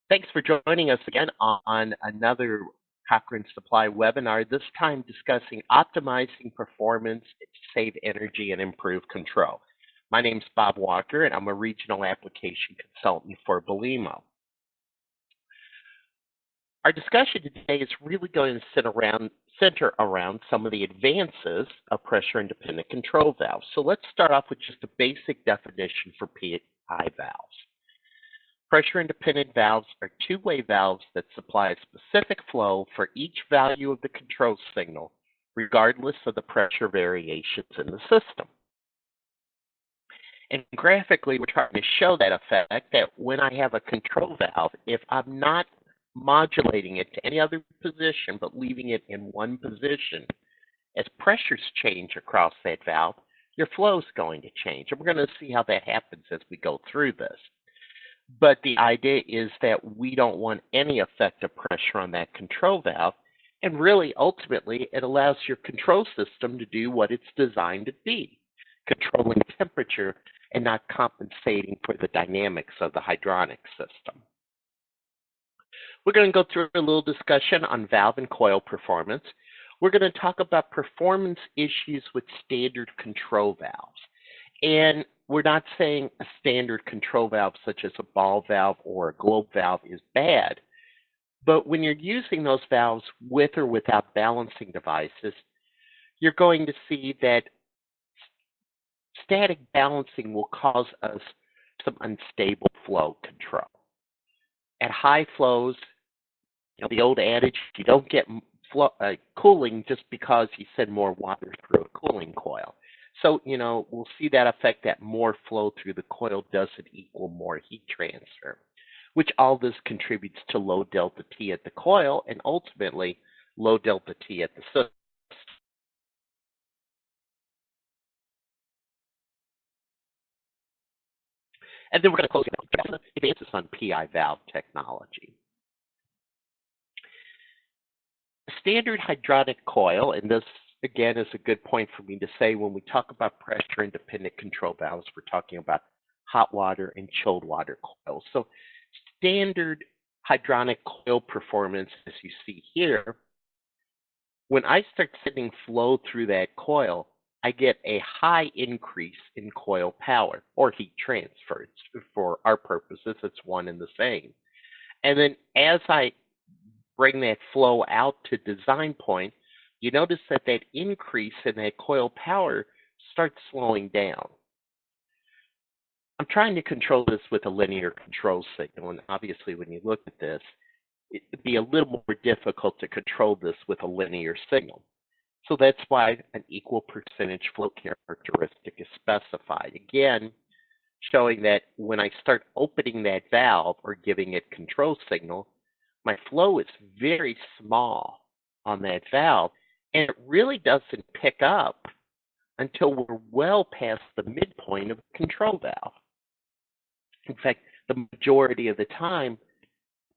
Thanks for joining us again on another Cochrane Supply webinar, this time discussing optimizing performance to save energy and improve control. My name is Bob Walker, and I'm a regional application consultant for Belimo. Our discussion today is really going to center around some of the advances of pressure-independent control valves. So let's start off with just a basic definition for PI valves. Pressure-independent valves are two-way valves that supply a specific flow for each value of the control signal, regardless of the pressure variations in the system. And graphically, we're trying to show that effect that when I have a control valve, if I'm not modulating it to any other position but leaving it in one position, as pressures change across that valve, your flow is going to change. And we're going to see how that happens as we go through this. But the idea is that we don't want any effect of pressure on that control valve. And really, ultimately, it allows your control system to do what it's designed to be, controlling temperature and not compensating for the dynamics of the hydronic system. We're going to go through a little discussion on valve and coil performance. We're going to talk about performance issues with standard control valves. And we're not saying a standard control valve such as a ball valve or a globe valve is bad, but when you're using those valves with or without balancing devices, you're going to see that static balancing will cause us some unstable flow control. At high flows, the old adage, you don't get cooling just because you send more water through a cooling coil. So, we'll see that effect that more flow through the coil doesn't equal more heat transfer, which all this contributes to low delta T at the coil and ultimately low delta T at the system. And then we're going to close out advances on PI valve technology. A standard hydronic coil, and this again is a good point for me to say when we talk about pressure-independent control valves, we're talking about hot water and chilled water coils. So standard hydronic coil performance, as you see here, when I start sending flow through that coil, I get a high increase in coil power or heat transfer. For our purposes, it's one and the same. And then as I bring that flow out to design point, you notice that that increase in that coil power starts slowing down. I'm trying to control this with a linear control signal, and obviously when you look at this, it'd be a little more difficult to control this with a linear signal. So that's why an equal percentage flow characteristic is specified. Again, showing that when I start opening that valve or giving it control signal, my flow is very small on that valve, and it really doesn't pick up until we're well past the midpoint of the control valve. In fact, the majority of the time,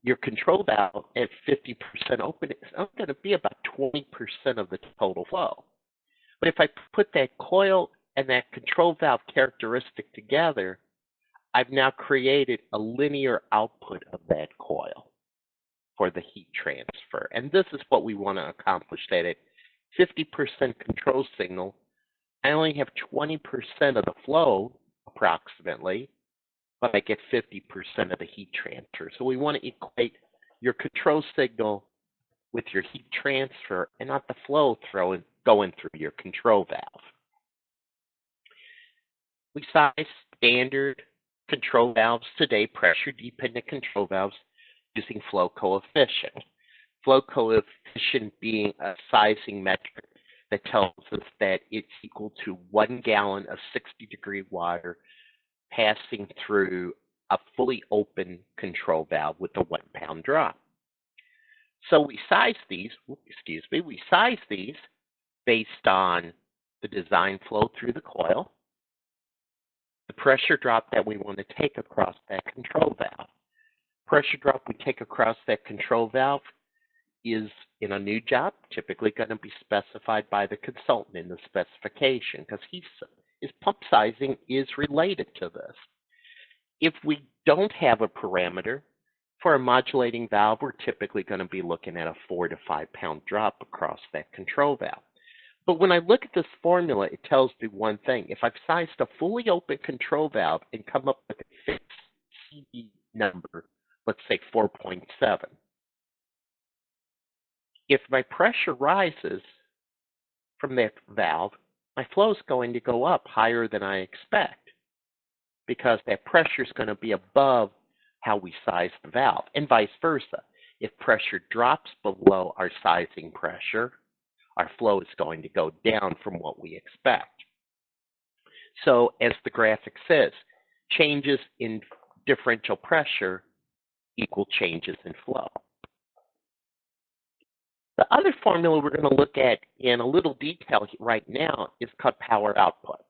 your control valve at 50% open is going to be about 20% of the total flow. But if I put that coil and that control valve characteristic together, I've now created a linear output of that coil for the heat transfer. And this is what we want to accomplish, that at 50% control signal, I only have 20% of the flow, approximately, but I get 50% of the heat transfer. So we want to equate your control signal with your heat transfer and not the flow going through your control valve. We size standard control valves today, pressure-dependent control valves, using flow coefficient. Flow coefficient being a sizing metric that tells us that it's equal to 1 gallon of 60-degree water passing through a fully open control valve with a 1-pound drop. So we size these, based on the design flow through the coil, the pressure drop that we want to take across that control valve. Pressure drop we take across that control valve is, in a new job, typically going to be specified by the consultant in the specification because his pump sizing is related to this. If we don't have a parameter, For a modulating valve, we're typically going to be looking at a 4 to 5 pound drop across that control valve. But when I look at this formula, it tells me one thing. If I've sized a fully open control valve and come up with a fixed CD number, let's say 4.7, if my pressure rises from that valve, my flow is going to go up higher than I expect because that pressure is going to be above how we size the valve, and vice versa. If pressure drops below our sizing pressure, our flow is going to go down from what we expect. So as the graphic says, changes in differential pressure equal changes in flow. The other formula we're going to look at in a little detail right now is called power output.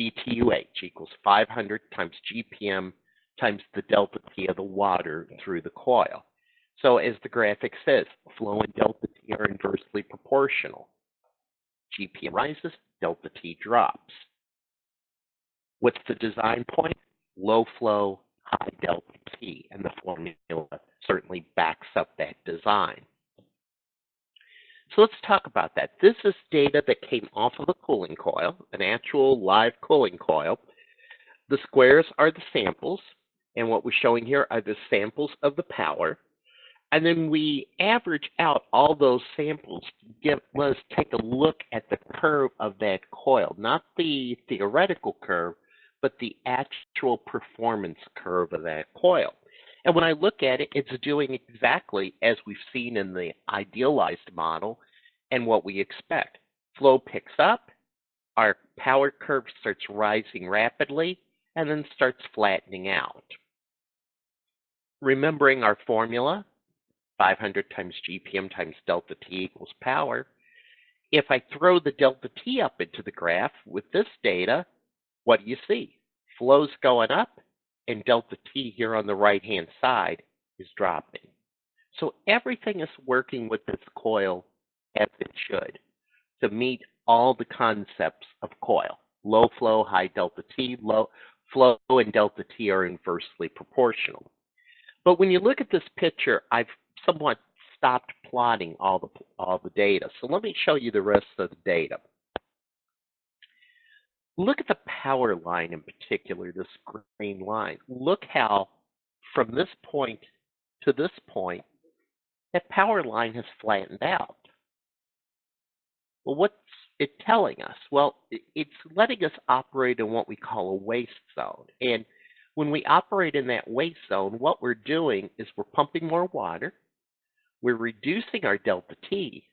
BTUH equals 500 times GPM times the delta T of the water through the coil. So as the graphic says, flow and delta T are inversely proportional. GPM rises, delta T drops. What's the design point? Low flow, high delta T, and the formula certainly backs up that design. So let's talk about that. This is data that came off of a cooling coil, an actual live cooling coil. The squares are the samples, and what we're showing here are the samples of the power. And then we average out all those samples to let us take a look at the curve of that coil, not the theoretical curve, but the actual performance curve of that coil. And when I look at it, it's doing exactly as we've seen in the idealized model and what we expect. Flow picks up, our power curve starts rising rapidly, and then starts flattening out. Remembering our formula, 500 times GPM times delta T equals power. If I throw the delta T up into the graph with this data, what do you see? Flow's going up, and delta T here on the right-hand side is dropping. So everything is working with this coil as it should to meet all the concepts of coil. Low flow, high delta T, low flow and delta T are inversely proportional. But when you look at this picture, I've somewhat stopped plotting all the data. So let me show you the rest of the data. Look at the power line in particular, this green line. Look how from this point to this point, that power line has flattened out. Well, what's it telling us? Well, it's letting us operate in what we call a waste zone. And when we operate in that waste zone, what we're doing is we're pumping more water, we're reducing our delta T,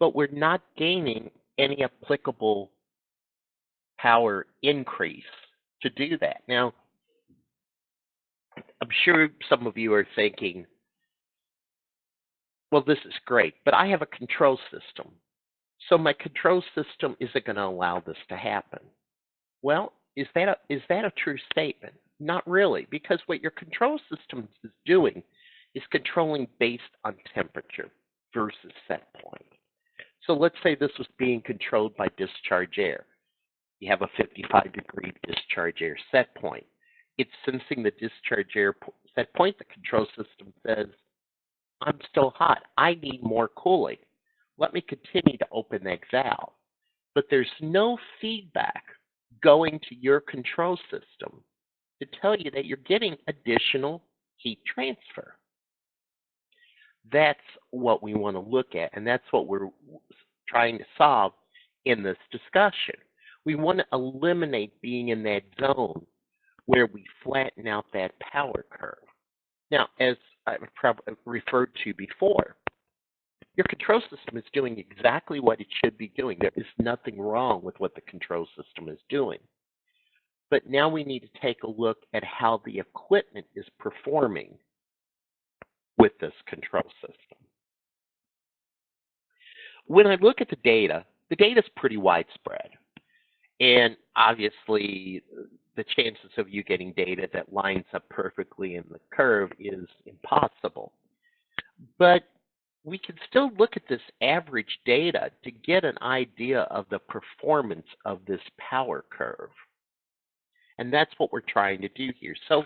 but we're not gaining any applicable power increase to do that. Now, I'm sure some of you are thinking, well, this is great, but I have a control system. So my control system isn't going to allow this to happen. Well, is that a true statement? Not really, because what your control system is doing is controlling based on temperature versus set point. So let's say this was being controlled by discharge air. You have a 55-degree discharge air set point. It's sensing the discharge air set point. The control system says, I'm still hot. I need more cooling. Let me continue to open that valve. But there's no feedback going to your control system to tell you that you're getting additional heat transfer. That's what we want to look at, and that's what we're trying to solve in this discussion. We want to eliminate being in that zone where we flatten out that power curve. Now, as I've referred to before, your control system is doing exactly what it should be doing. There is nothing wrong with what the control system is doing. But now we need to take a look at how the equipment is performing with this control system. When I look at the data is pretty widespread. And obviously, the chances of you getting data that lines up perfectly in the curve is impossible. But we can still look at this average data to get an idea of the performance of this power curve. And that's what we're trying to do here. So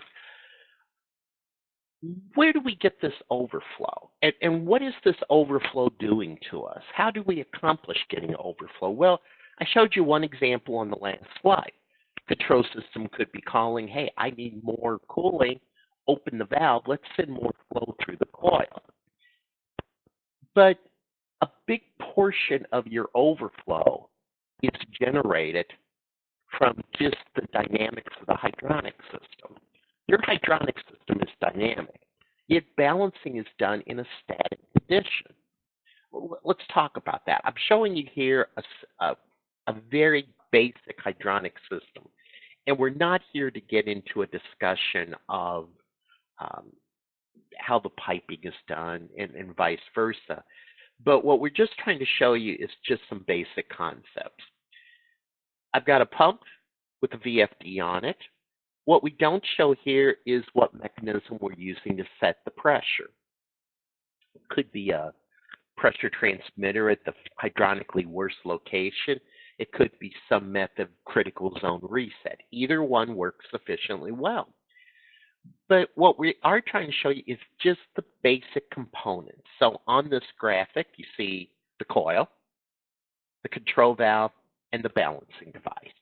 where do we get this overflow? And what is this overflow doing to us? How do we accomplish getting overflow? Well, I showed you one example on the last slide. Control system could be calling, hey, I need more cooling. Open the valve. Let's send more flow through the coil. But a big portion of your overflow is generated from just the dynamics of the hydronic system. Your hydronic system is dynamic, yet balancing is done in a static condition. Let's talk about that. I'm showing you here a very basic hydronic system, and we're not here to get into a discussion of how the piping is done and vice versa. But what we're just trying to show you is just some basic concepts. I've got a pump with a VFD on it. What we don't show here is what mechanism we're using to set the pressure. It could be a pressure transmitter at the hydronically worst location. It could be some method of critical zone reset. Either one works sufficiently well. But what we are trying to show you is just the basic components. So on this graphic, you see the coil, the control valve, and the balancing device.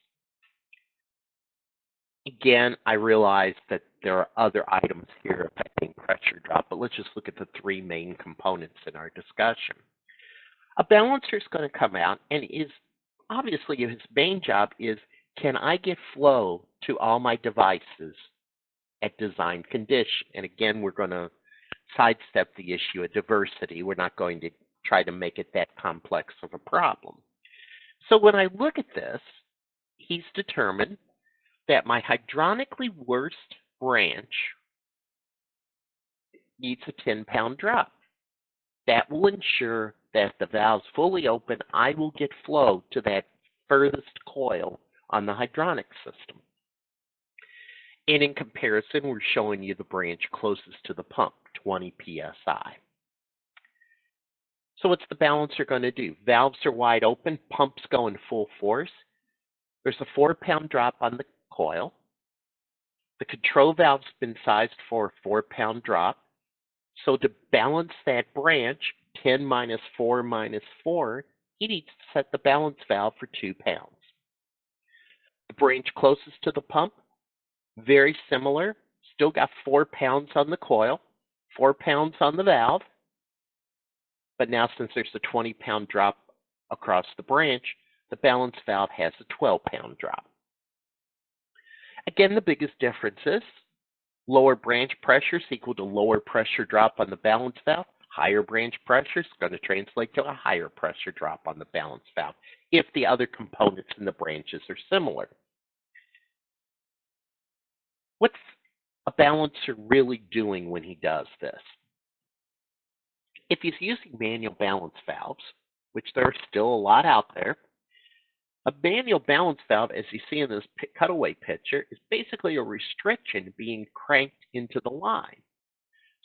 Again, I realize that there are other items here affecting pressure drop, but let's just look at the three main components in our discussion. A balancer is going to come out and is obviously his main job is, can I get flow to all my devices at design condition? And again, we're going to sidestep the issue of diversity. We're not going to try to make it that complex of a problem. So when I look at this, he's determined that my hydronically worst branch needs a 10-pound drop. That will ensure that if the valve's fully open, I will get flow to that furthest coil on the hydronic system. And in comparison, we're showing you the branch closest to the pump, 20 psi. So what's the balancer going to do? Valves are wide open, pump's going full force. There's a 4-pound drop on the coil. The control valve's been sized for a 4-pound drop. So to balance that branch, 10 minus 4 minus 4, he needs to set the balance valve for 2 pounds. The branch closest to the pump, very similar. Still got 4 pounds on the coil, 4 pounds on the valve. But now since there's a 20-pound drop across the branch, the balance valve has a 12-pound drop. Again, the biggest difference is lower branch pressure is equal to lower pressure drop on the balance valve. Higher branch pressure is going to translate to a higher pressure drop on the balance valve if the other components in the branches are similar. What's a balancer really doing when he does this? If he's using manual balance valves, which there are still a lot out there, a manual balance valve, as you see in this cutaway picture, is basically a restriction being cranked into the line.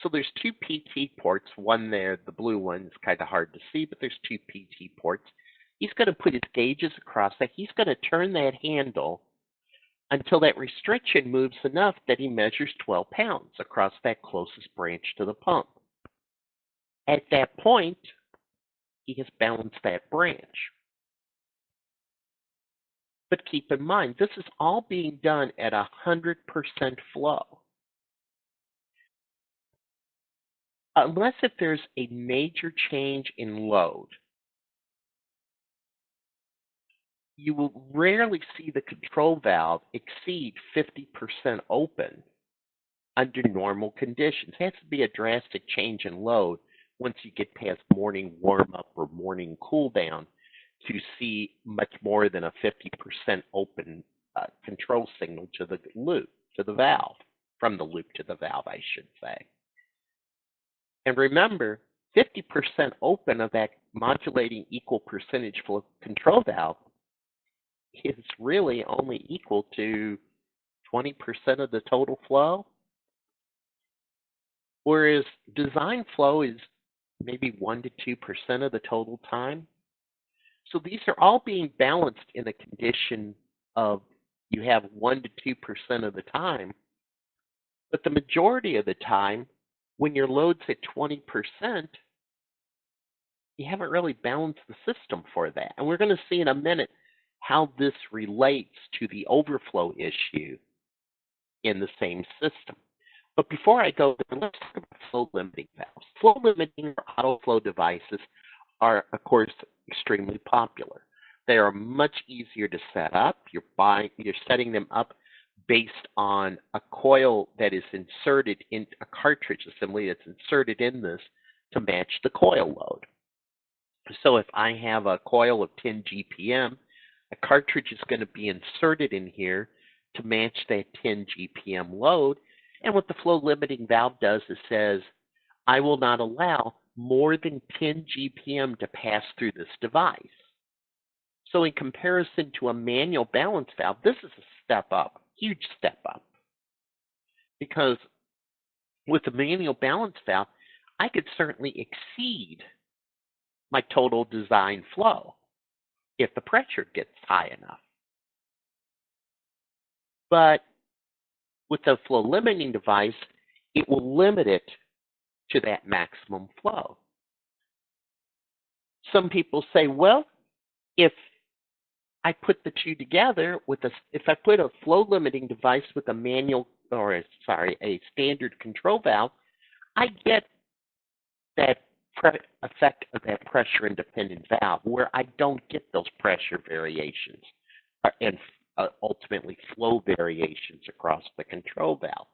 So there's 2 PT ports, one there, the blue one is kind of hard to see, but there's 2 PT ports. He's going to put his gauges across that. He's going to turn that handle until that restriction moves enough that he measures 12 pounds across that closest branch to the pump. At that point, he has balanced that branch. But keep in mind, this is all being done at 100% flow. Unless if there's a major change in load, you will rarely see the control valve exceed 50% open under normal conditions. It has to be a drastic change in load once you get past morning warm-up or morning cool-down to see much more than a 50% open control signal to the loop, to the valve, from the loop to the valve, I should say. And remember, 50% open of that modulating equal percentage flow control valve is really only equal to 20% of the total flow, whereas design flow is maybe 1 to 2% of the total time. So these are all being balanced in a condition of you have 1 to 2% of the time, but the majority of the time, when your load's at 20%, you haven't really balanced the system for that. And we're going to see in a minute how this relates to the overflow issue in the same system. But before I go there, let's talk about flow limiting valves. Flow limiting or auto flow devices are, of course, extremely popular. They are much easier to set up. You're setting them up based on a coil that is inserted in a cartridge assembly that's inserted in this to match the coil load. So if I have a coil of 10 GPM, a cartridge is going to be inserted in here to match that 10 GPM load. And what the flow limiting valve does is says, I will not allow more than 10 GPM to pass through this device. So in comparison to a manual balance valve, this is a step up, huge step up. Because with a manual balance valve, I could certainly exceed my total design flow if the pressure gets high enough. But with the flow limiting device, it will limit it to that maximum flow. Some people say, well, if I put the two together if I put a flow limiting device with a manual, or a standard control valve, I get that effect of that pressure independent valve where I don't get those pressure variations and ultimately flow variations across the control valve.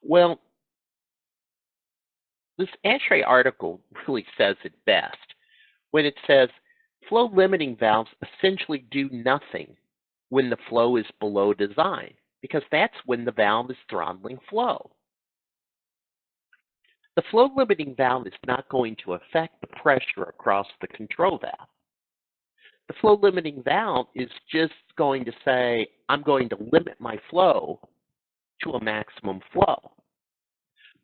Well, this ASHRAE article really says it best when it says flow limiting valves essentially do nothing when the flow is below design, because that's when the valve is throttling flow. The flow limiting valve is not going to affect the pressure across the control valve. The flow limiting valve is just going to say, I'm going to limit my flow to a maximum flow.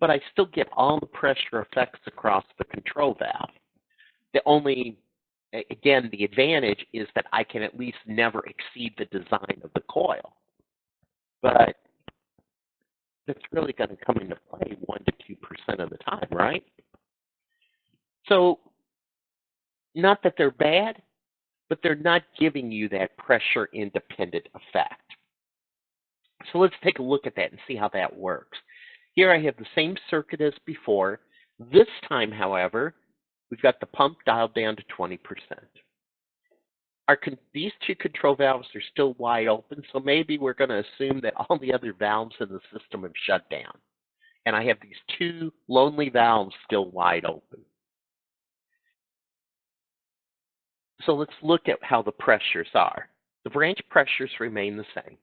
But I still get all the pressure effects across the control valve. The only, again, the advantage is that I can at least never exceed the design of the coil. But that's really going to come into play 1 to 2% of the time, right? So, not that they're bad, but they're not giving you that pressure independent effect. So let's take a look at that and see how that works. Here I have the same circuit as before. This time, however, we've got the pump dialed down to 20%. These two control valves are still wide open, so maybe we're going to assume that all the other valves in the system have shut down. And I have these two lonely valves still wide open. So let's look at how the pressures are. The branch pressures remain the same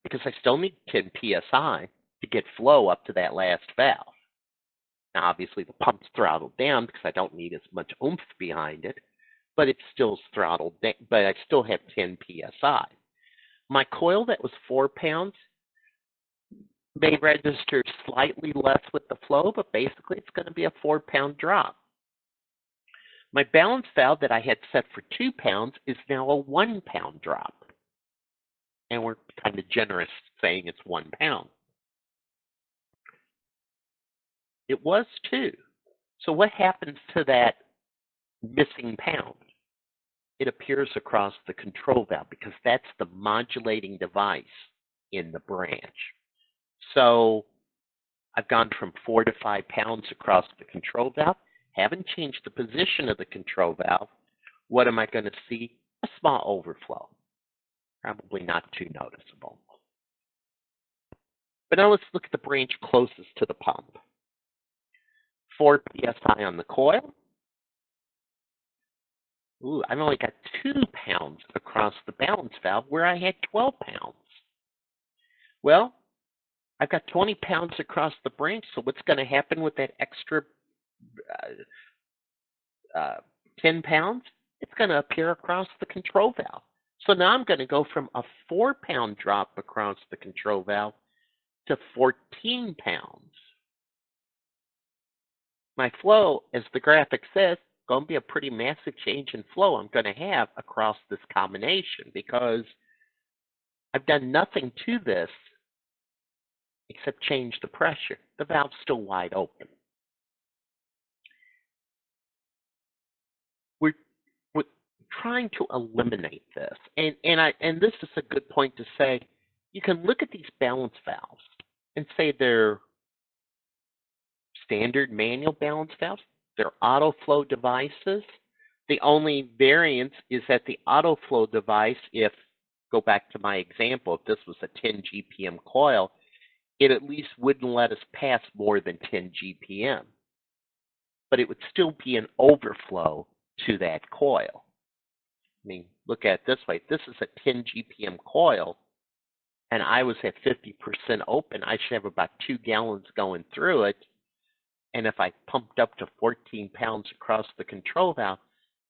because I still need 10 PSI to get flow up to that last valve. Now, obviously, the pump's throttled down because I don't need as much oomph behind it, but it's still throttled down, but I still have 10 PSI. My coil that was 4 pounds may register slightly less with the flow, but basically it's going to be a 4-pound drop. My balance valve that I had set for 2 pounds is now a 1-pound drop. And we're kind of generous saying it's 1 pound. It was 2. So what happens to that missing pound? It appears across the control valve because that's the modulating device in the branch. So I've gone from 4 to 5 pounds across the control valve. Haven't changed the position of the control valve. What am I going to see? A small overflow. Probably not too noticeable. But now let's look at the branch closest to the pump. 4 PSI on the coil. Ooh, I've only got 2 pounds across the balance valve where I had 12 pounds. Well, I've got 20 pounds across the branch, so what's going to happen with that extra 10 pounds? It's going to appear across the control valve. So now I'm going to go from a 4-pound drop across the control valve to 14 pounds. My flow, as the graphic says, going to be a pretty massive change in flow I'm going to have across this combination because I've done nothing to this except change the pressure. The valve's still wide open. trying to eliminate this. And this is a good point to say, you can look at these balance valves and say they're standard manual balance valves, they're auto flow devices. The only variance is that the auto flow device, if go back to my example, if this was a 10 GPM coil, it at least wouldn't let us pass more than 10 GPM. But it would still be an overflow to that coil. I mean, look at it this way. If this is a 10 GPM coil, and I was at 50% open, I should have about 2 gallons going through it. And if I pumped up to 14 pounds across the control valve,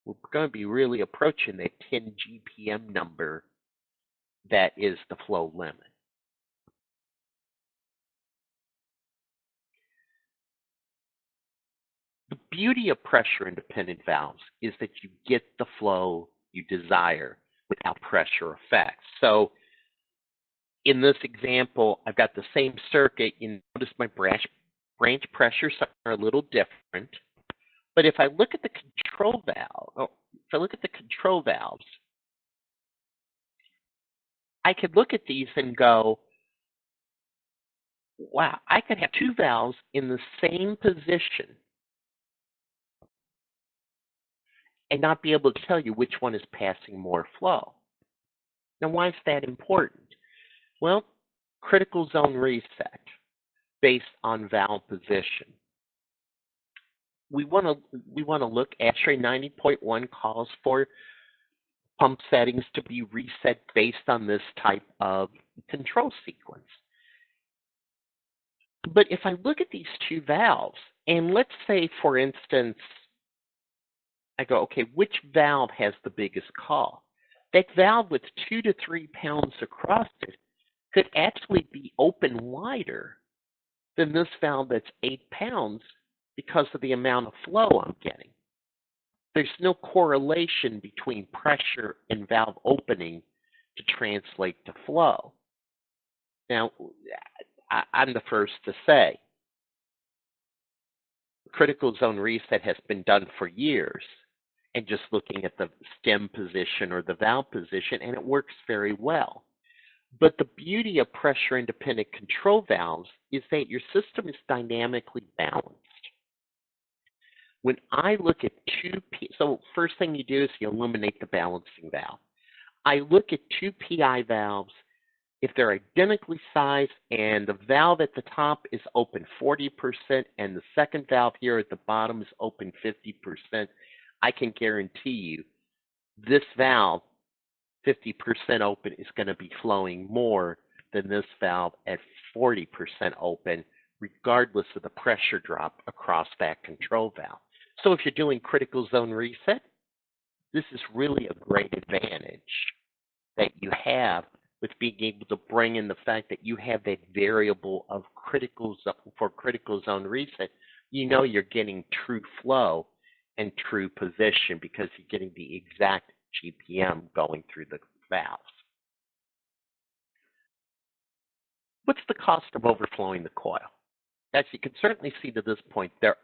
we're going to be really approaching that 10 GPM number that is the flow limit. The beauty of pressure-independent valves is that you get the flow you desire without pressure effects. So in this example, I've got the same circuit. You notice my branch pressures are a little different. But if I look at the control valve, I could look at these and go, wow, I could have 2 valves in the same position and not be able to tell you which one is passing more flow. Now, why is that important? Well, critical zone reset based on valve position. We want to look, ASHRAE 90.1 calls for pump settings to be reset based on this type of control sequence. But if I look at these 2 valves, and let's say, for instance, I go, okay, which valve has the biggest call? That valve with 2 to 3 pounds across it could actually be open wider than this valve that's 8 pounds because of the amount of flow I'm getting. There's no correlation between pressure and valve opening to translate to flow. Now, I'm the first to say, critical zone reset has been done for years, and just looking at the stem position or the valve position, and it works very well. But the beauty of pressure-independent control valves is that your system is dynamically balanced. When I look at so first thing you do is you eliminate the balancing valve. I look at 2 PI valves. If they're identically sized and the valve at the top is open 40% and the second valve here at the bottom is open 50%, I can guarantee you this valve, 50% open, is going to be flowing more than this valve at 40% open, regardless of the pressure drop across that control valve. So if you're doing critical zone reset, this is really a great advantage that you have with being able to bring in the fact that you have that variable of critical zone reset. You know you're getting true flow and true position because you're getting the exact GPM going through the valves. What's the cost of overflowing the coil? As you can certainly see to this point, there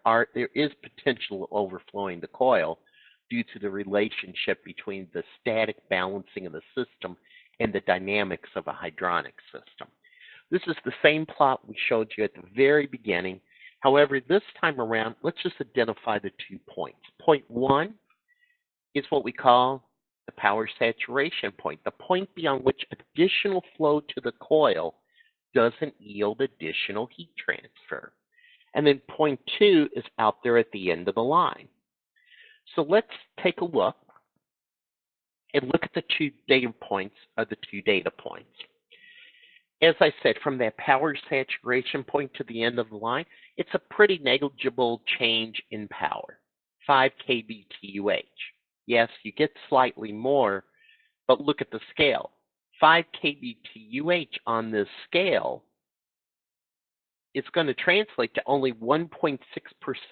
is potential overflowing the coil due to the relationship between the static balancing of the system and the dynamics of a hydronic system. This is the same plot we showed you at the very beginning. However, this time around, let's just identify the 2 points. Point 1 is what we call the power saturation point, the point beyond which additional flow to the coil doesn't yield additional heat transfer. And then point 2 is out there at the end of the line. So let's take a look and look at the 2 data points of the 2 data points. As I said, from that power saturation point to the end of the line, it's a pretty negligible change in power, 5 kVTUH. Yes, you get slightly more, but look at the scale. 5 kVTUH on this scale is going to translate to only 1.6%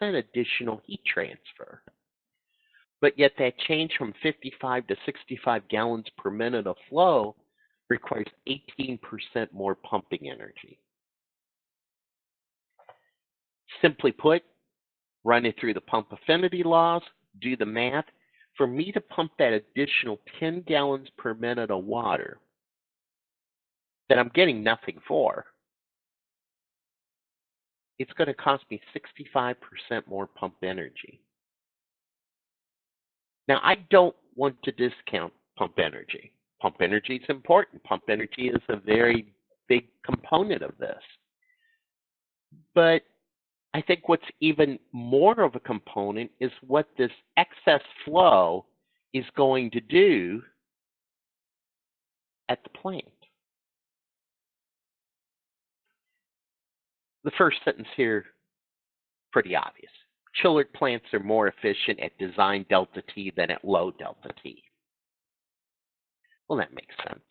additional heat transfer. But yet that change from 55 to 65 gallons per minute of flow requires 18% more pumping energy. Simply put, run it through the pump affinity laws, do the math. For me to pump that additional 10 gallons per minute of water that I'm getting nothing for, it's going to cost me 65% more pump energy. Now, I don't want to discount pump energy. Pump energy is important. Pump energy is a very big component of this. But I think what's even more of a component is what this excess flow is going to do at the plant. The first sentence here, pretty obvious. Chiller plants are more efficient at design delta T than at low delta T. Well, that makes sense.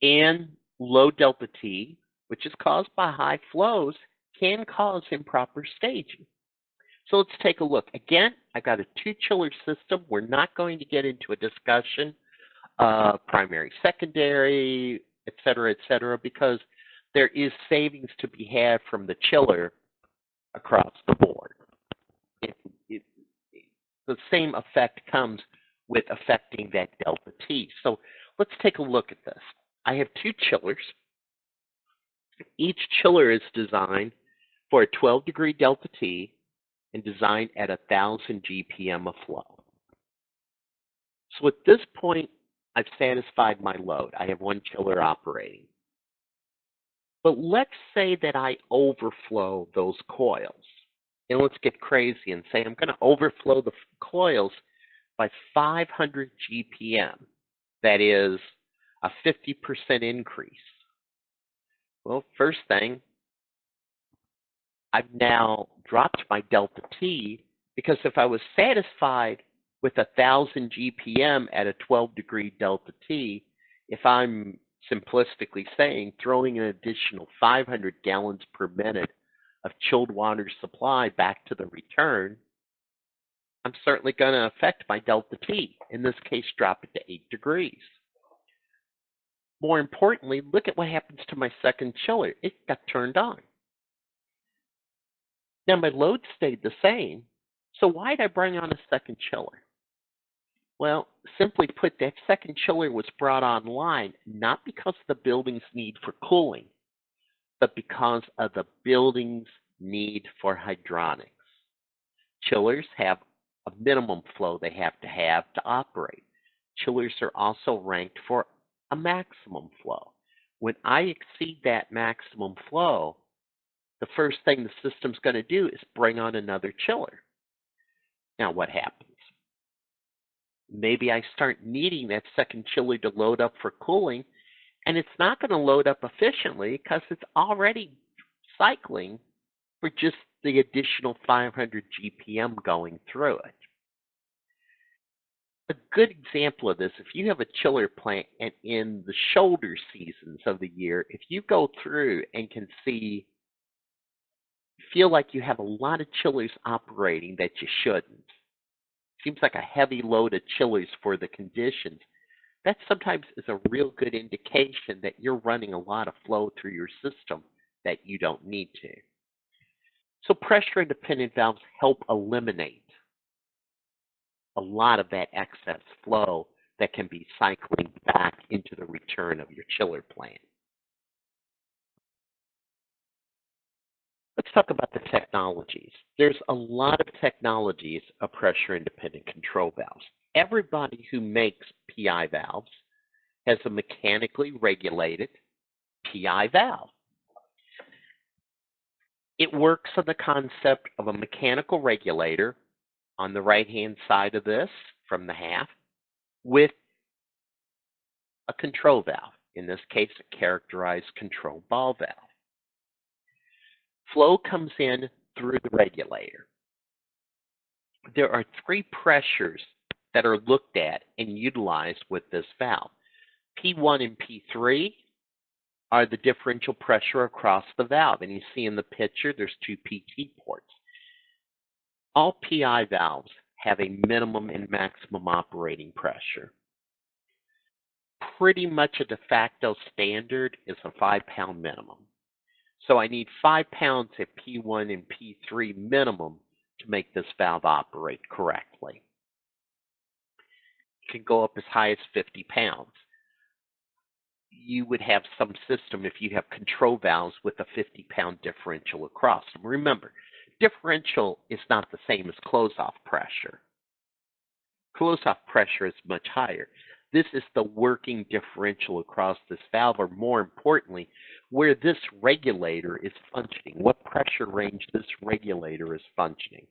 And low delta T, which is caused by high flows, can cause improper staging. So let's take a look. Again, I've got a two-chiller system. We're not going to get into a discussion of primary, secondary, et cetera, because there is savings to be had from the chiller across the board. The same effect comes with affecting that delta T. So let's take a look at this. I have two chillers. Each chiller is designed for a 12-degree delta T and designed at 1,000 GPM of flow. So at this point, I've satisfied my load. I have one chiller operating. But let's say that I overflow those coils. And let's get crazy and say I'm going to overflow the coils by 500 GPM. That is a 50% increase. Well, first thing, I've now dropped my delta T, because if I was satisfied with 1,000 GPM at a 12-degree delta T, if I'm simplistically saying throwing an additional 500 gallons per minute of chilled water supply back to the return, I'm certainly going to affect my delta T, in this case drop it to 8 degrees. More importantly, look at what happens to my second chiller. It got turned on. Now my load stayed the same, so why did I bring on a second chiller? Well, simply put, that second chiller was brought online not because of the building's need for cooling, but because of the building's need for hydronics. Chillers have a minimum flow they have to operate. Chillers are also ranked for a maximum flow. When I exceed that maximum flow, the first thing the system's going to do is bring on another chiller. Now what happens? Maybe I start needing that second chiller to load up for cooling, and it's not going to load up efficiently because it's already cycling for just the additional 500 GPM going through it. A good example of this, if you have a chiller plant and in the shoulder seasons of the year, if you go through and can feel like you have a lot of chillers operating that you shouldn't. Seems like a heavy load of chillers for the conditions. That sometimes is a real good indication that you're running a lot of flow through your system that you don't need to. So pressure-independent valves help eliminate a lot of that excess flow that can be cycling back into the return of your chiller plant. Let's talk about the technologies. There's a lot of technologies of pressure-independent control valves. Everybody who makes PI valves has a mechanically regulated PI valve. It works on the concept of a mechanical regulator on the right-hand side of this from the half with a control valve, in this case a characterized control ball valve. Flow comes in through the regulator. There are three pressures that are looked at and utilized with this valve. P1 and P3 are the differential pressure across the valve, and you see in the picture there's two PT ports. All PI valves have a minimum and maximum operating pressure. Pretty much a de facto standard is a 5-pound minimum. So I need 5 pounds at P1 and P3 minimum to make this valve operate correctly. can go up as high as 50 pounds. You would have some system if you have control valves with a 50-pound differential across them. Remember, differential is not the same as close-off pressure. Close-off pressure is much higher. This is the working differential across this valve, or more importantly, where this regulator is functioning, what pressure range this regulator is functioning.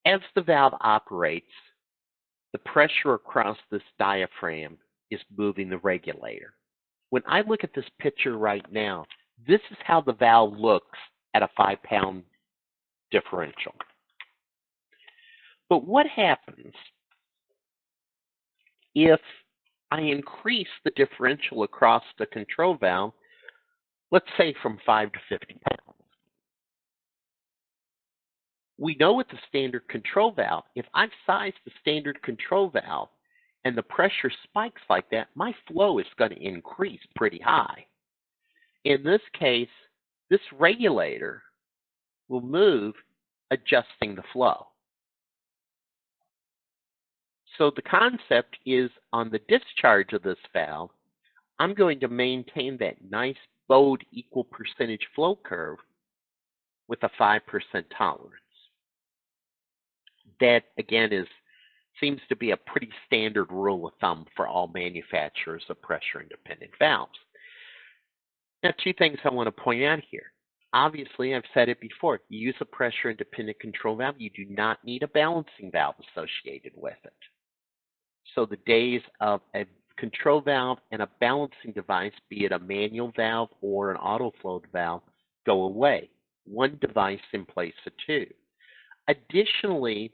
As the valve operates, the pressure across this diaphragm is moving the regulator. When I look at this picture right now, this is how the valve looks at a 5-pound differential. But what happens if I increase the differential across the control valve, let's say from 5 to 50 pounds? We know with the standard control valve, if I size the standard control valve and the pressure spikes like that, my flow is going to increase pretty high. In this case, this regulator will move, adjusting the flow. So the concept is, on the discharge of this valve, I'm going to maintain that nice bowed equal percentage flow curve with a 5% tolerance. That, again, seems to be a pretty standard rule of thumb for all manufacturers of pressure-independent valves. Now, two things I want to point out here. Obviously, I've said it before, you use a pressure-independent control valve, you do not need a balancing valve associated with it. So the days of a control valve and a balancing device, be it a manual valve or an auto-flow valve, go away. One device in place of two. Additionally,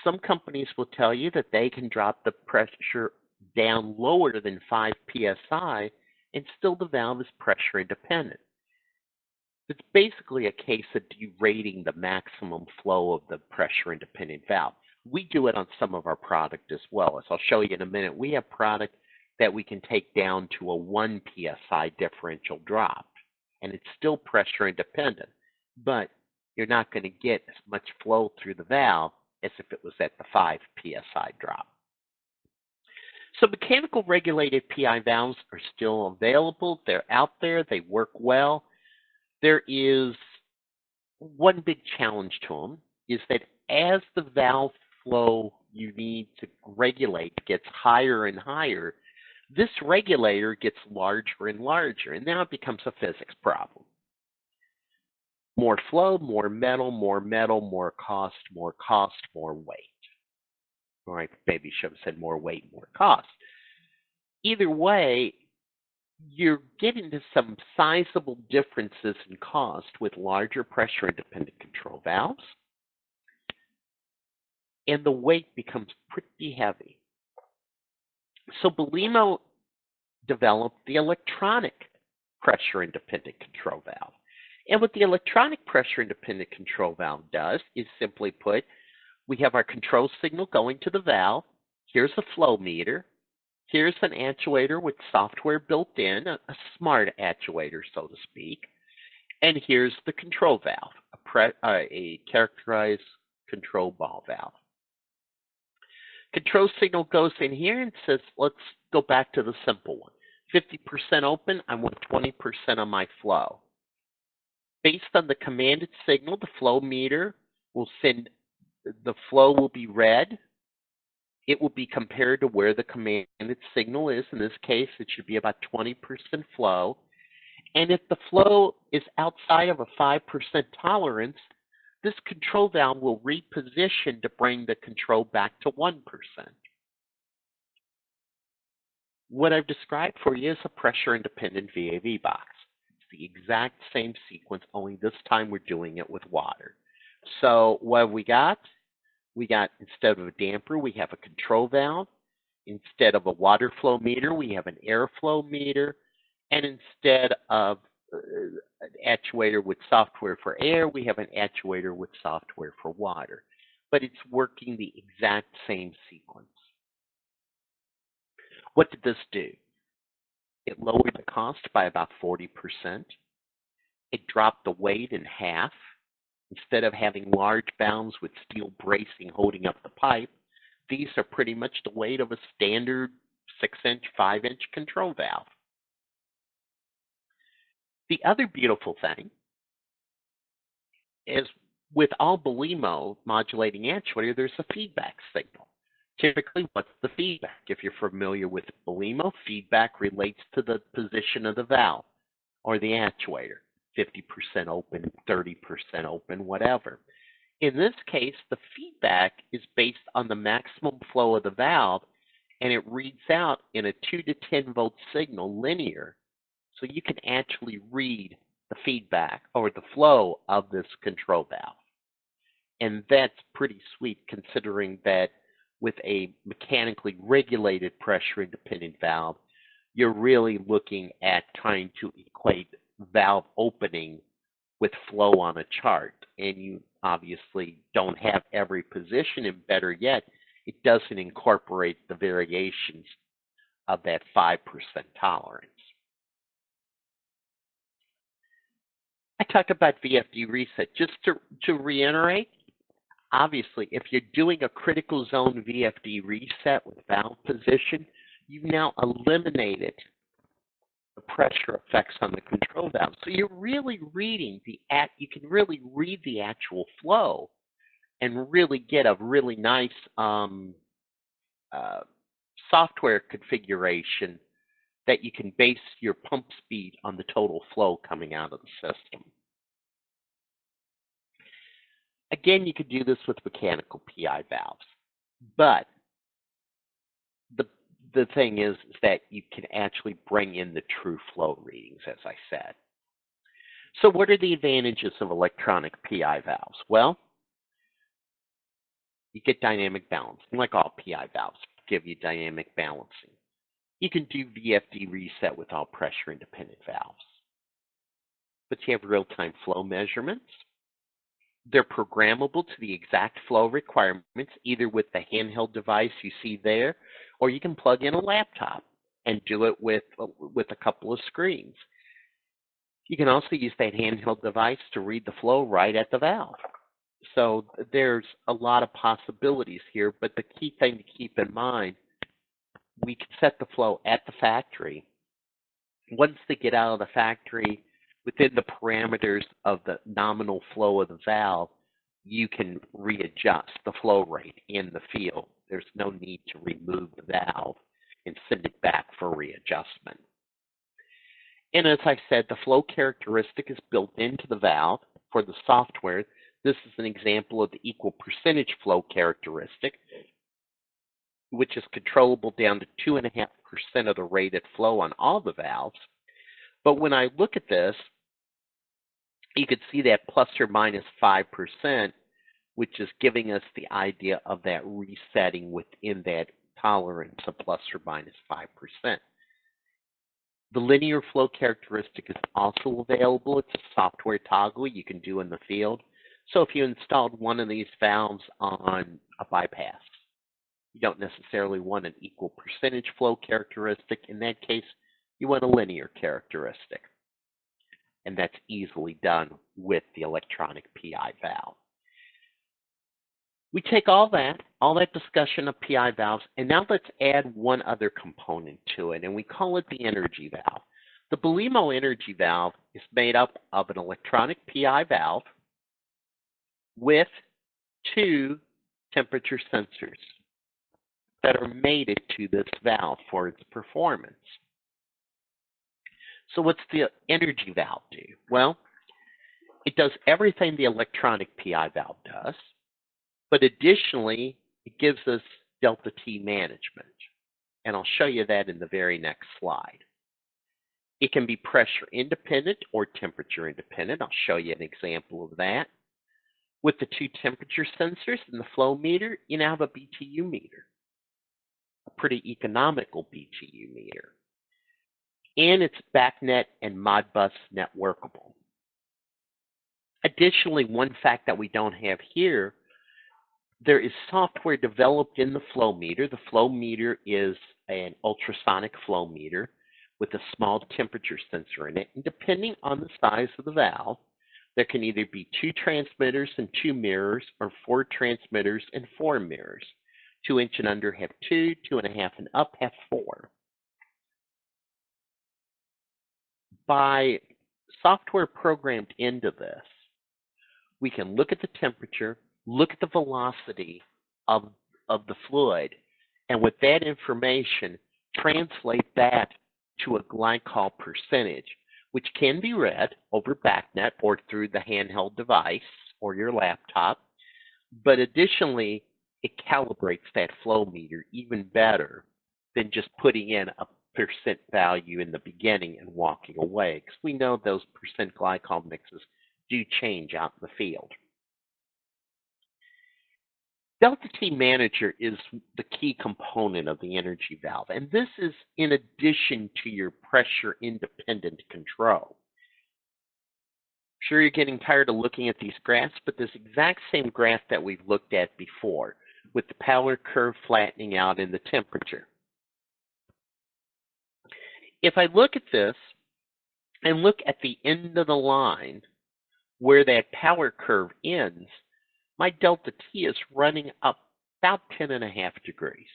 some companies will tell you that they can drop the pressure down lower than 5 psi and still the valve is pressure independent. It's basically a case of derating the maximum flow of the pressure independent valve. We do it on some of our product as well. As I'll show you in a minute, we have product that we can take down to a 1 psi differential drop, and it's still pressure independent, but you're not going to get as much flow through the valve as if it was at the 5 psi drop. So mechanical regulated PI valves are still available. They're out there. They work well. There is one big challenge to them, is that as the valve flow you need to regulate gets higher and higher, this regulator gets larger and larger, and now it becomes a physics problem. More flow, more metal, more cost, more weight. All right, maybe should have said more weight, more cost. Either way, you're getting to some sizable differences in cost with larger pressure-independent control valves, and the weight becomes pretty heavy. So Belimo developed the electronic pressure-independent control valve. And what the electronic pressure-independent control valve does is, simply put, we have our control signal going to the valve. Here's a flow meter. Here's an actuator with software built in, a smart actuator, so to speak. And here's the control valve, a characterized control ball valve. Control signal goes in here and says, let's go back to the simple one. 50% open, I want 20% of my flow. Based on the commanded signal, the flow meter will send, the flow will be read. It will be compared to where the commanded signal is. In this case, it should be about 20% flow. And if the flow is outside of a 5% tolerance, this control valve will reposition to bring the control back to 1%. What I've described for you is a pressure-independent VAV box. It's the exact same sequence, only this time we're doing it with water. So what have we got? We got, instead of a damper, we have a control valve. Instead of a water flow meter, we have an airflow meter. And instead of an actuator with software for air, we have an actuator with software for water. But it's working the exact same sequence. What did this do? It lowered the cost by about 40%. It dropped the weight in half. Instead of having large valves with steel bracing holding up the pipe, these are pretty much the weight of a standard 6-inch, 5-inch control valve. The other beautiful thing is with all Belimo modulating actuator, there's a feedback signal. Typically, what's the feedback? If you're familiar with Belimo, feedback relates to the position of the valve or the actuator, 50% open, 30% open, whatever. In this case, the feedback is based on the maximum flow of the valve, and it reads out in a 2 to 10 volt signal linear, so you can actually read the feedback or the flow of this control valve. And that's pretty sweet considering that with a mechanically regulated pressure independent valve, you're really looking at trying to equate valve opening with flow on a chart. And you obviously don't have every position, and better yet, it doesn't incorporate the variations of that 5% tolerance. I talked about VFD Reset. Just to reiterate, obviously, if you're doing a critical zone VFD reset with valve position, you've now eliminated the pressure effects on the control valve. So you're really reading you can really read the actual flow and really get a really nice software configuration that you can base your pump speed on the total flow coming out of the system. Again, you could do this with mechanical PI valves, but the thing is that you can actually bring in the true flow readings, as I said. So what are the advantages of electronic PI valves? Well, you get dynamic balancing, like all PI valves give you dynamic balancing. You can do VFD reset with all pressure independent valves, but you have real-time flow measurements. They're programmable to the exact flow requirements, either with the handheld device you see there, or you can plug in a laptop and do it with a couple of screens. You can also use that handheld device to read the flow right at the valve. So there's a lot of possibilities here, but the key thing to keep in mind, we can set the flow at the factory. Once they get out of the factory, within the parameters of the nominal flow of the valve, you can readjust the flow rate in the field. There's no need to remove the valve and send it back for readjustment. And as I said, the flow characteristic is built into the valve for the software. This is an example of the equal percentage flow characteristic, which is controllable down to 2.5% of the rated flow on all the valves. But when I look at this, you can see that plus or minus 5%, which is giving us the idea of that resetting within that tolerance of plus or minus 5%. The linear flow characteristic is also available. It's a software toggle you can do in the field. So if you installed one of these valves on a bypass, you don't necessarily want an equal percentage flow characteristic. In that case, you want a linear characteristic. And that's easily done with the electronic PI valve. We take all that discussion of PI valves, and now let's add one other component to it, and we call it the energy valve. The Belimo energy valve is made up of an electronic PI valve with 2 temperature sensors that are mated to this valve for its performance. So what's the energy valve do? Well, it does everything the electronic PI valve does, but additionally, it gives us delta T management. And I'll show you that in the very next slide. It can be pressure independent or temperature independent. I'll show you an example of that. With the 2 temperature sensors and the flow meter, you now have a BTU meter, a pretty economical BTU meter. And it's BACnet and Modbus networkable. Additionally, one fact that we don't have here, there is software developed in the flow meter. The flow meter is an ultrasonic flow meter with a small temperature sensor in it. And depending on the size of the valve, There can either be 2 transmitters and 2 mirrors, or 4 transmitters and 4 mirrors. 2-inch and under have 2, 2.5 and up have 4. By software programmed into this, we can look at the temperature, look at the velocity of the fluid, and with that information, translate that to a glycol percentage, which can be read over BACnet or through the handheld device or your laptop. But additionally, it calibrates that flow meter even better than just putting in a percent value in the beginning and walking away, because we know those percent glycol mixes do change out in the field. Delta T Manager is the key component of the energy valve, and this is in addition to your pressure independent control. Sure, you're getting tired of looking at these graphs, but this exact same graph that we've looked at before, with the power curve flattening out and the temperature. If I look at this and look at the end of the line where that power curve ends, my delta T is running up about 10.5 degrees.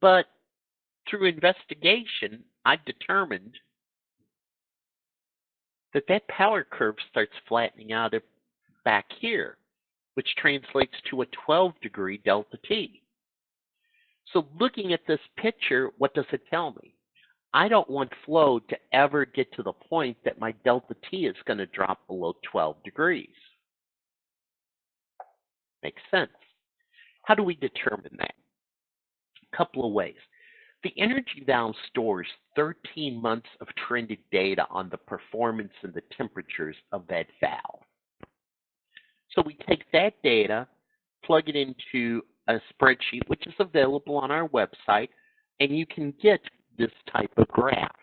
But through investigation, I've determined that that power curve starts flattening out back here, which translates to a 12-degree delta T. So looking at this picture, what does it tell me? I don't want flow to ever get to the point that my delta T is going to drop below 12 degrees. Makes sense. How do we determine that? A couple of ways. The energy valve stores 13 months of trended data on the performance and the temperatures of that valve. So we take that data, plug it into a spreadsheet, which is available on our website, and you can get this type of graph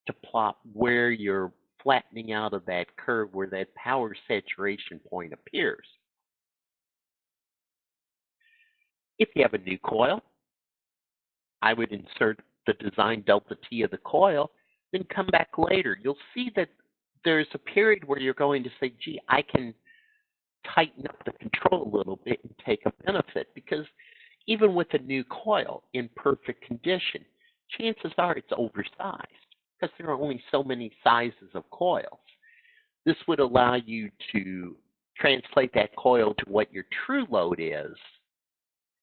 to plot where you're flattening out of that curve, where that power saturation point appears. If you have a new coil, I would insert the design delta T of the coil, then come back later. You'll see that there's a period where you're going to say, gee, I can tighten up the control a little bit and take a benefit, because even with a new coil in perfect condition, chances are it's oversized because there are only so many sizes of coils. This would allow you to translate that coil to what your true load is,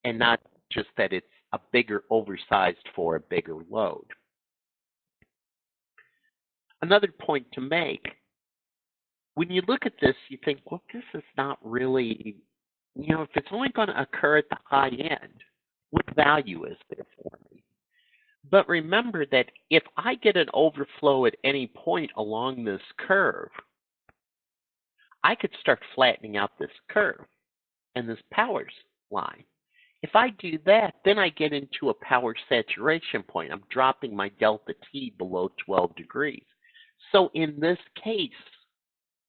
and not just that it's a bigger oversized for a bigger load. Another point to make, when you look at this, you think, well, this is not really, if it's only going to occur at the high end, what value is there for me? But remember that if I get an overflow at any point along this curve, I could start flattening out this curve and this power line. If I do that, then I get into a power saturation point. I'm dropping my delta T below 12 degrees. So in this case,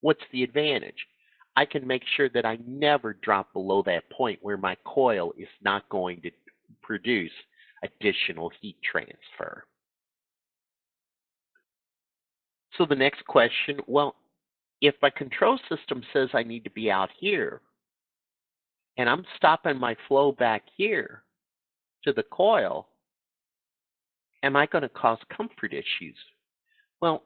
what's the advantage? I can make sure that I never drop below that point where my coil is not going to produce additional heat transfer. So the next question, well, if my control system says I need to be out here, and I'm stopping my flow back here to the coil, am I going to cause comfort issues? Well,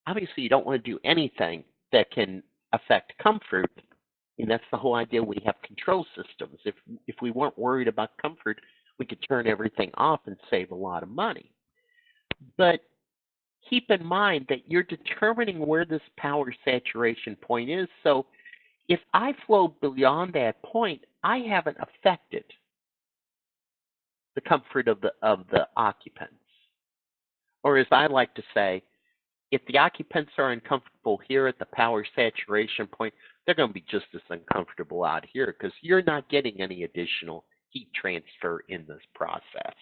obviously you don't want to do anything that can affect comfort, and that's the whole idea we have control systems. If we weren't worried about comfort, we could turn everything off and save a lot of money. But keep in mind that you're determining where this power saturation point is. So if I flow beyond that point, I haven't affected the comfort of the occupants. Or as I like to say, if the occupants are uncomfortable here at the power saturation point, they're going to be just as uncomfortable out here because you're not getting any additional heat transfer in this process.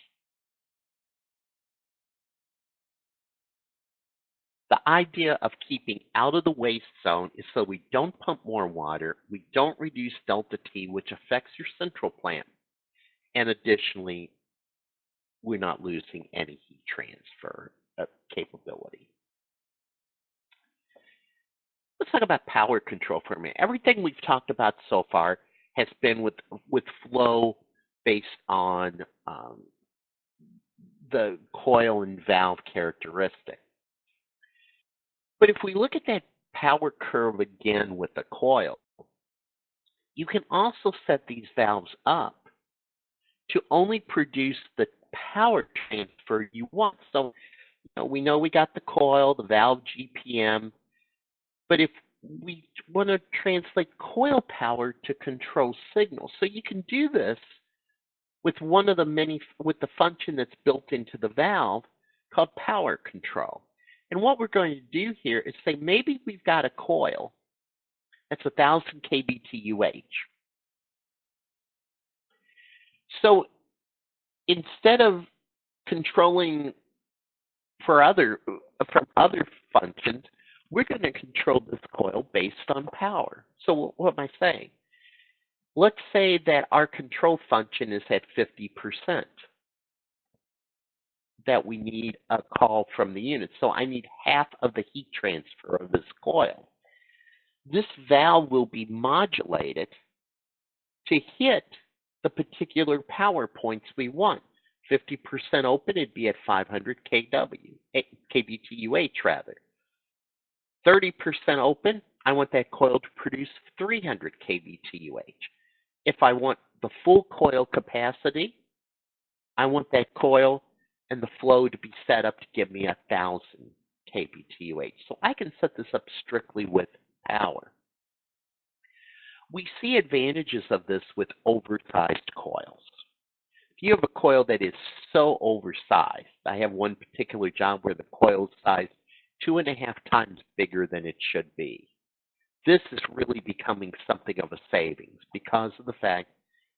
The idea of keeping out of the waste zone is so we don't pump more water, we don't reduce delta T, which affects your central plant, and additionally, we're not losing any heat transfer capability. let's talk about power control for a minute. Everything we've talked about so far has been with flow based on the coil and valve characteristic. But if we look at that power curve again with the coil, you can also set these valves up to only produce the power transfer you want. So we know we got the coil, the valve GPM, but if we want to translate coil power to control signals, so you can do this with one of the with the function that's built into the valve called power control. And what we're going to do here is say maybe we've got a coil that's 1,000 kBTUH. So instead of controlling from other functions, we're going to control this coil based on power. So what am I saying? Let's say that our control function is at 50%, that we need a call from the unit. So I need half of the heat transfer of this coil. This valve will be modulated to hit the particular power points we want. 50% open, it'd be at 500 kBTUH rather. 30% open, I want that coil to produce 300 kBTUH. If I want the full coil capacity, I want that coil and the flow to be set up to give me 1,000 kBTUH. So I can set this up strictly with power. We see advantages of this with oversized coils. If you have a coil that is so oversized, I have one particular job where the coil is sized 2.5 times bigger than it should be. This is really becoming something of a savings because of the fact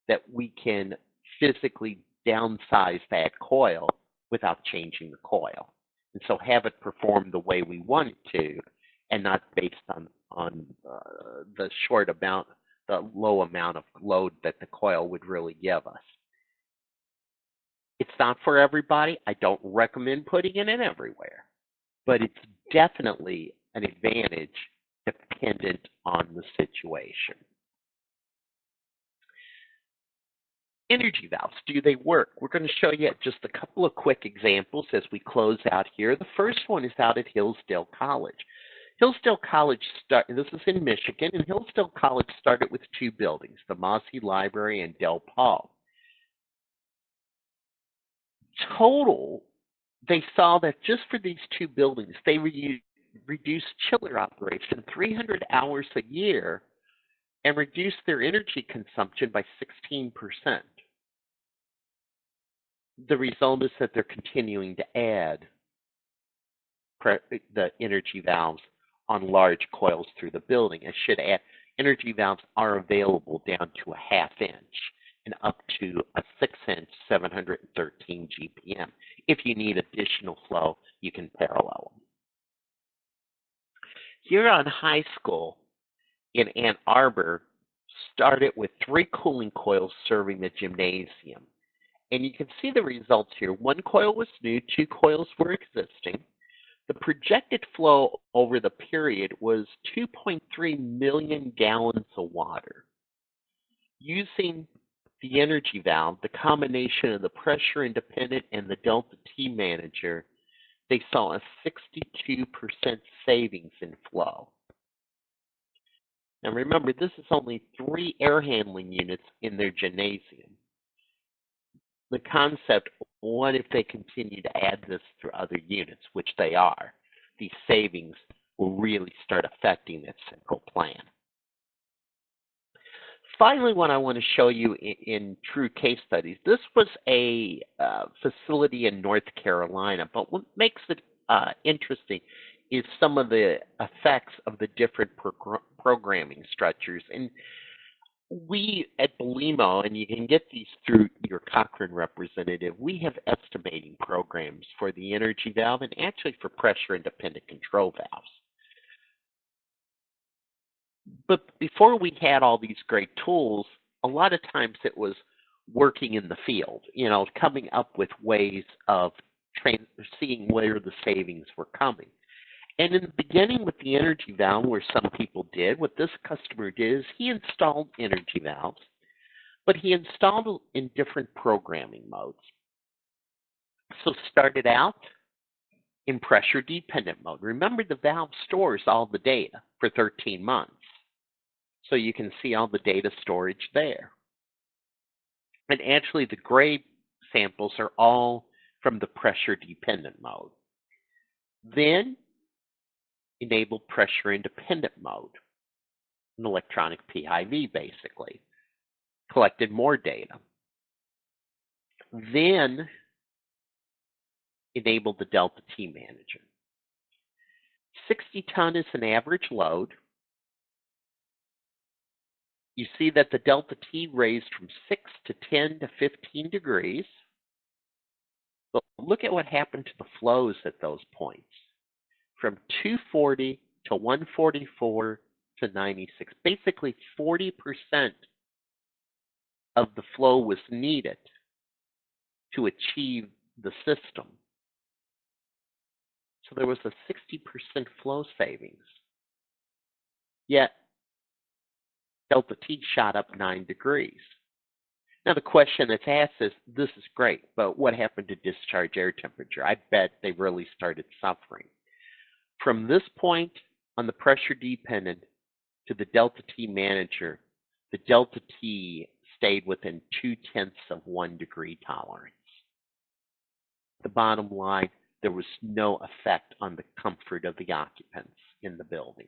that we can physically downsize that coil without changing the coil. And so have it perform the way we want it to and not based on the low amount of load that the coil would really give us. It's not for everybody. I don't recommend putting it in everywhere, but it's definitely an advantage dependent on the situation. Energy valves, do they work? We're going to show you just a couple of quick examples as we close out here. The first one is out at Hillsdale College. Hillsdale College, this is in Michigan, and Hillsdale College started with 2 buildings, the Massey Library and Del Paul. Total, they saw that just for these 2 buildings, they reduced chiller operation 300 hours a year and reduced their energy consumption by 16%. The result is that they're continuing to add the energy valves on large coils through the building. I should add, energy valves are available down to a 1/2 inch and up to a 6-inch 713 GPM. If you need additional flow, you can parallel them. Huron High School in Ann Arbor started with 3 cooling coils serving the gymnasium. And you can see the results here. 1 coil was new, 2 coils were existing. The projected flow over the period was 2.3 million gallons of water. Using the energy valve, the combination of the pressure independent and the delta T manager, they saw a 62% savings in flow. Now remember, this is only 3 air handling units in their gymnasium. The concept, what if they continue to add this through other units, which they are? These savings will really start affecting that central plan. Finally, what I want to show you in true case studies, this was a facility in North Carolina, but what makes it interesting is some of the effects of the different programming structures. And we at Belimo, and you can get these through your Cochrane representative, we have estimating programs for the energy valve and actually for pressure independent control valves. But before we had all these great tools, a lot of times it was working in the field, coming up with ways of seeing where the savings were coming. And in the beginning with the energy valve, where some people did, what this customer did is he installed energy valves, but he installed them in different programming modes. So started out in pressure dependent mode. Remember, the valve stores all the data for 13 months. So you can see all the data storage there. And actually the gray samples are all from the pressure dependent mode. Then enable pressure independent mode, an electronic PIV basically. Collected more data. Then enable the Delta T manager. 60 ton is an average load. You see that the Delta T raised from 6 to 10 to 15 degrees. But look at what happened to the flows at those points. From 240 to 144 to 96. Basically 40% of the flow was needed to achieve the system. So there was a 60% flow savings. Yet Delta T shot up 9 degrees. Now the question that's asked is, this is great, but what happened to discharge air temperature? I bet they really started suffering. From this point on the pressure dependent to the Delta T manager, the Delta T stayed within 0.2 degree tolerance. The bottom line, there was no effect on the comfort of the occupants in the building.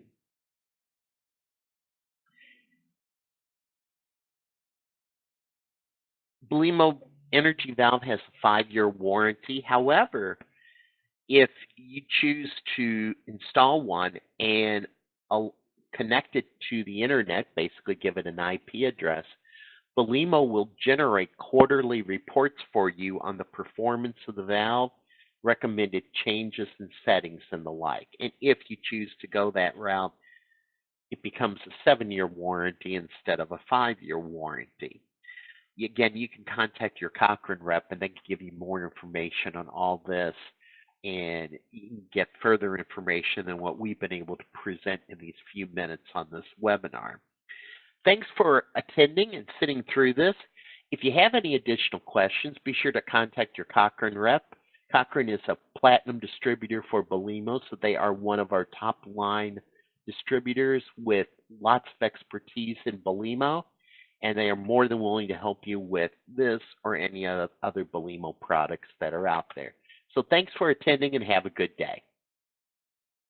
Belimo Energy Valve has a 5-year warranty. However, if you choose to install one and connect it to the internet, basically give it an IP address, Belimo will generate quarterly reports for you on the performance of the valve, recommended changes and settings and the like. And if you choose to go that route, it becomes a 7-year warranty instead of a 5-year warranty. Again, you can contact your Cochrane rep and they can give you more information on all this, and you can get further information than what we've been able to present in these few minutes on this webinar. Thanks for attending and sitting through this. If you have any additional questions, be sure to contact your Cochrane rep. Cochrane is a platinum distributor for Belimo, so they are one of our top line distributors with lots of expertise in Belimo, and they are more than willing to help you with this or any other Belimo products that are out there. So thanks for attending and have a good day.